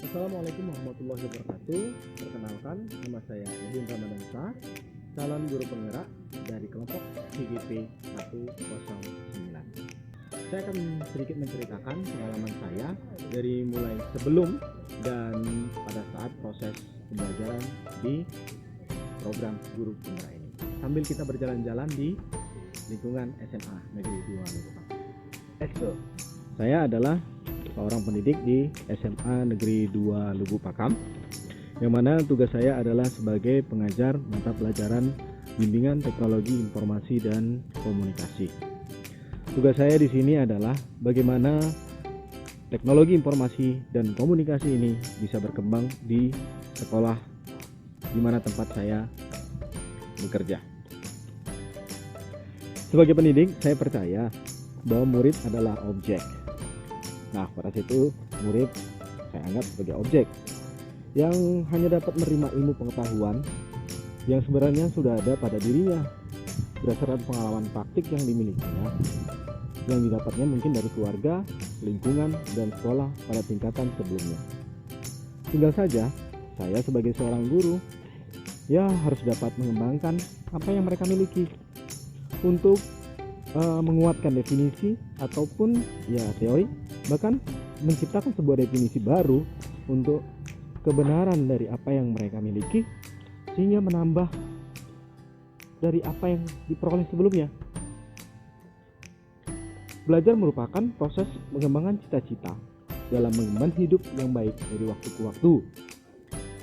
Assalamualaikum warahmatullahi wabarakatuh. Perkenalkan, nama saya Edwin Ramadansa, calon guru penggerak dari kelompok CGP 109. Saya akan sedikit menceritakan pengalaman saya dari mulai sebelum dan pada saat proses pembelajaran di program guru penggerak ini, sambil kita berjalan-jalan di lingkungan SMA Negeri 2 Lubuk. Let's go. Saya adalah seorang pendidik di SMA Negeri 2 Lubuk Pakam, yang mana tugas saya adalah sebagai pengajar mata pelajaran bimbingan teknologi informasi dan komunikasi. Tugas saya di sini adalah bagaimana teknologi informasi dan komunikasi ini bisa berkembang di sekolah di mana tempat saya bekerja. Sebagai pendidik, saya percaya bahwa murid adalah objek. Nah, pada situ murid saya anggap sebagai objek yang hanya dapat menerima ilmu pengetahuan yang sebenarnya sudah ada pada dirinya berdasarkan pengalaman praktik yang dimilikinya, yang didapatnya mungkin dari keluarga, lingkungan, dan sekolah pada tingkatan sebelumnya. Tinggal saja saya sebagai seorang guru ya harus dapat mengembangkan apa yang mereka miliki untuk menguatkan definisi ataupun ya teori, bahkan menciptakan sebuah definisi baru untuk kebenaran dari apa yang mereka miliki, sehingga menambah dari apa yang diperoleh sebelumnya. Belajar merupakan proses pengembangan cita-cita dalam mengemban hidup yang baik dari waktu ke waktu,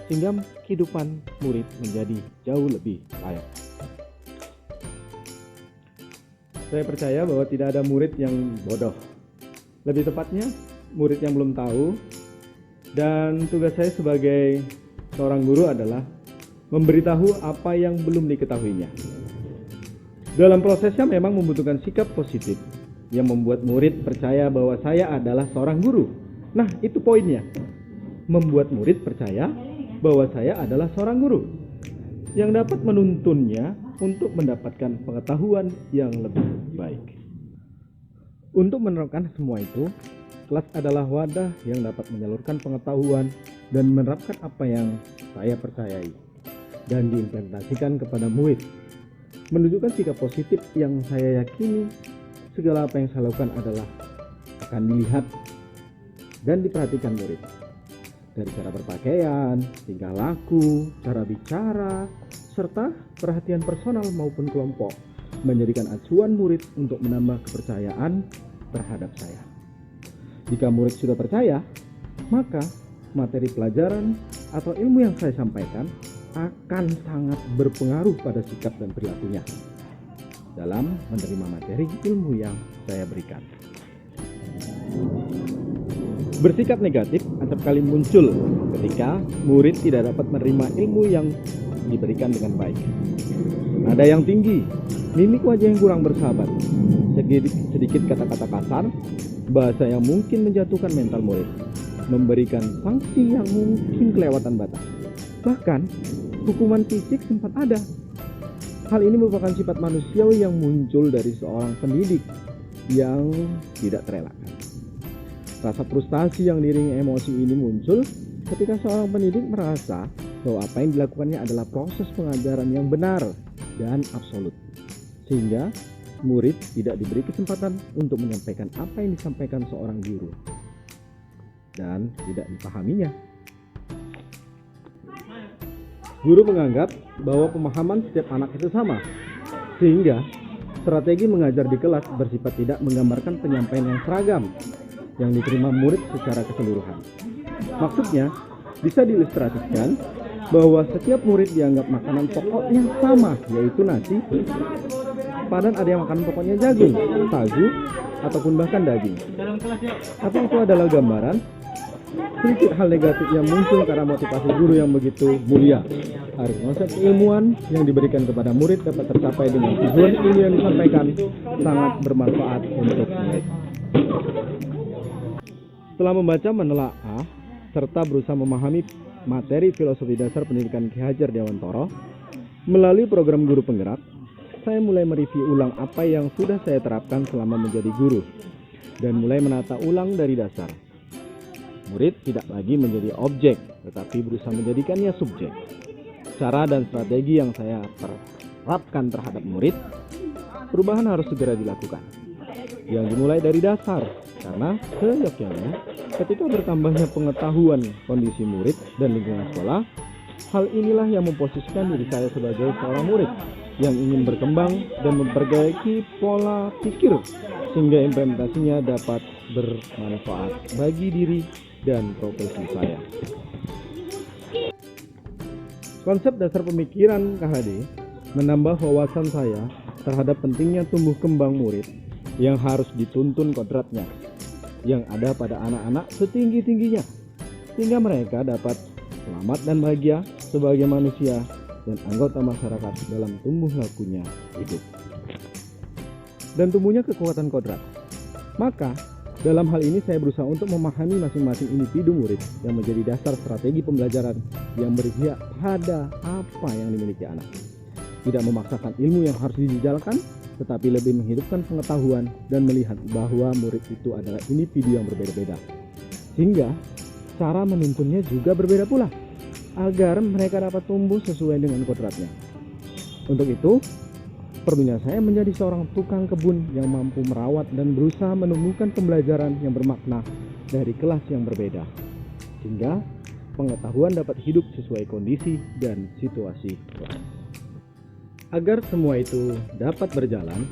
sehingga kehidupan murid menjadi jauh lebih layak. Saya percaya bahwa tidak ada murid yang bodoh. Lebih tepatnya, murid yang belum tahu. Dan tugas saya sebagai seorang guru adalah memberitahu apa yang belum diketahuinya. Dalam prosesnya memang membutuhkan sikap positif yang membuat murid percaya bahwa saya adalah seorang guru. Nah, itu poinnya. Membuat murid percaya bahwa saya adalah seorang guru yang dapat menuntunnya untuk mendapatkan pengetahuan yang lebih baik. Untuk menerapkan semua itu, kelas adalah wadah yang dapat menyalurkan pengetahuan dan menerapkan apa yang saya percayai dan diimplementasikan kepada murid. Menunjukkan sikap positif yang saya yakini segala apa yang saya lakukan adalah akan dilihat dan diperhatikan murid. Dari cara berpakaian, tingkah laku, cara bicara, serta perhatian personal maupun kelompok, menjadikan acuan murid untuk menambah kepercayaan terhadap saya. Jika murid sudah percaya, maka materi pelajaran atau ilmu yang saya sampaikan akan sangat berpengaruh pada sikap dan perilakunya dalam menerima materi ilmu yang saya berikan. Bersikap negatif acap kali muncul ketika murid tidak dapat menerima ilmu yang diberikan dengan baik. Nada yang tinggi, mimik wajah yang kurang bersahabat, sedikit kata-kata kasar, bahasa yang mungkin menjatuhkan mental murid, memberikan sanksi yang mungkin kelewatan batas. Bahkan, hukuman fisik sempat ada. Hal ini merupakan sifat manusiawi yang muncul dari seorang pendidik yang tidak terelakkan. Rasa frustasi yang diiringi emosi ini muncul ketika seorang pendidik merasa bahwa apa yang dilakukannya adalah proses pengajaran yang benar dan absolut, sehingga murid tidak diberi kesempatan untuk menyampaikan apa yang disampaikan seorang guru dan tidak dipahaminya. Guru menganggap bahwa pemahaman setiap anak itu sama, sehingga strategi mengajar di kelas bersifat tidak menggambarkan penyampaian yang seragam yang diterima murid secara keseluruhan. Maksudnya, bisa diilustrasikan bahwa setiap murid dianggap makanan pokoknya sama, yaitu nasi, padahal ada yang makan pokoknya jagung, sagu, ataupun bahkan daging. Tapi itu adalah gambaran sedikit hal negatif yang muncul karena motivasi guru yang begitu mulia. Harus konsep keilmuan yang diberikan kepada murid dapat tercapai dengan tujuan ilmu yang disampaikan sangat bermanfaat untuk murid. Setelah membaca, menelaah, serta berusaha memahami materi filosofi dasar pendidikan Ki Hajar Dewantoro melalui program guru penggerak, saya mulai mereview ulang apa yang sudah saya terapkan selama menjadi guru dan mulai menata ulang dari dasar. Murid tidak lagi menjadi objek, tetapi berusaha menjadikannya subjek. Cara dan strategi yang saya terapkan terhadap murid, perubahan harus segera dilakukan. Yang dimulai dari dasar, karena seyogyanya ketika bertambahnya pengetahuan kondisi murid dan lingkungan sekolah, hal inilah yang memposisikan diri saya sebagai seorang murid yang ingin berkembang dan memperbaiki pola pikir sehingga implementasinya dapat bermanfaat bagi diri dan profesi saya. Konsep dasar pemikiran KHD menambah wawasan saya terhadap pentingnya tumbuh kembang murid yang harus dituntun kodratnya yang ada pada anak-anak setinggi-tingginya sehingga mereka dapat selamat dan bahagia sebagai manusia dan anggota masyarakat dalam tumbuh lakunya hidup dan tumbuhnya kekuatan kodrat. Maka dalam hal ini saya berusaha untuk memahami masing-masing individu murid yang menjadi dasar strategi pembelajaran yang berpihak pada apa yang dimiliki anak. Tidak memaksakan ilmu yang harus dijalankan, tetapi lebih menghidupkan pengetahuan dan melihat bahwa murid itu adalah individu yang berbeda-beda. Sehingga cara menuntunnya juga berbeda pula, agar mereka dapat tumbuh sesuai dengan kodratnya. Untuk itu, perlunya saya menjadi seorang tukang kebun yang mampu merawat dan berusaha menemukan pembelajaran yang bermakna dari kelas yang berbeda, sehingga pengetahuan dapat hidup sesuai kondisi dan situasi kelas. Agar semua itu dapat berjalan,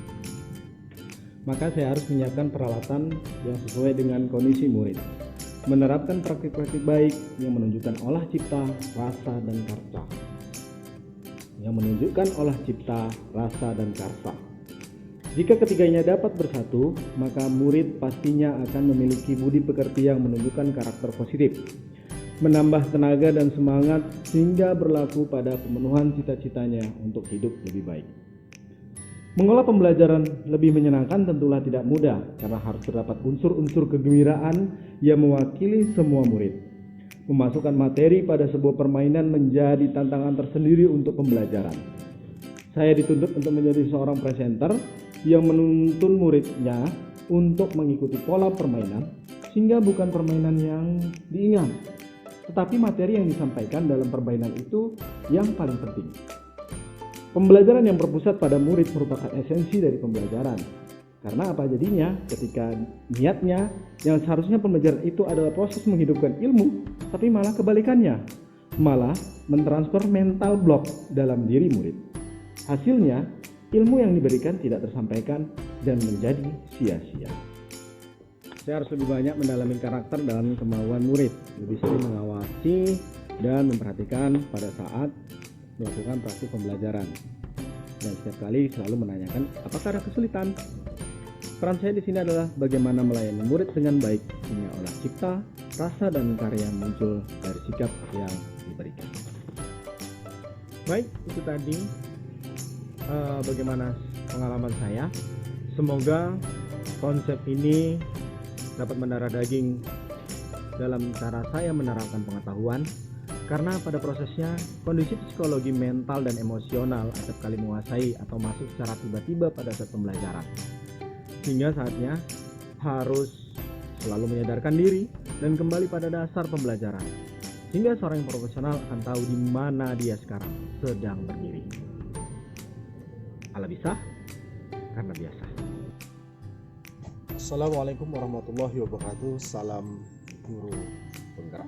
maka saya harus menyiapkan peralatan yang sesuai dengan kondisi murid, menerapkan praktik-praktik baik yang menunjukkan olah cipta, rasa, dan karsa. Jika ketiganya dapat bersatu, maka murid pastinya akan memiliki budi pekerti yang menunjukkan karakter positif, menambah tenaga dan semangat sehingga berlaku pada pemenuhan cita-citanya untuk hidup lebih baik. Mengolah pembelajaran lebih menyenangkan tentulah tidak mudah karena harus terdapat unsur-unsur kegembiraan yang mewakili semua murid. Memasukkan materi pada sebuah permainan menjadi tantangan tersendiri untuk pembelajaran. Saya dituntut untuk menjadi seorang presenter yang menuntun muridnya untuk mengikuti pola permainan sehingga bukan permainan yang diingat, tetapi materi yang disampaikan dalam permainan itu yang paling penting. Pembelajaran yang berpusat pada murid merupakan esensi dari pembelajaran. Karena apa jadinya ketika niatnya yang seharusnya pembelajaran itu adalah proses menghidupkan ilmu, tapi malah kebalikannya, malah mentransfer mental block dalam diri murid. Hasilnya, ilmu yang diberikan tidak tersampaikan dan menjadi sia-sia. Saya harus lebih banyak mendalami karakter dan kemauan murid, lebih sering mengawasi dan memperhatikan pada saat melakukan praktik pembelajaran. Dan setiap kali selalu menanyakan apakah ada kesulitan. Peran saya di sini adalah bagaimana melayani murid dengan baik sehingga olah cipta, rasa, dan karya muncul dari sikap yang diberikan. Baik, itu tadi bagaimana pengalaman saya. Semoga konsep ini dapat mendarah daging dalam cara saya menerapkan pengetahuan, karena pada prosesnya kondisi psikologi mental dan emosional acap kali menguasai atau masuk secara tiba-tiba pada saat pembelajaran. Sehingga saatnya harus selalu menyadarkan diri dan kembali pada dasar pembelajaran. Sehingga seorang yang profesional akan tahu di mana dia sekarang sedang berdiri. Ala bisa karena biasa. Assalamualaikum warahmatullahi wabarakatuh. Salam guru penggerak.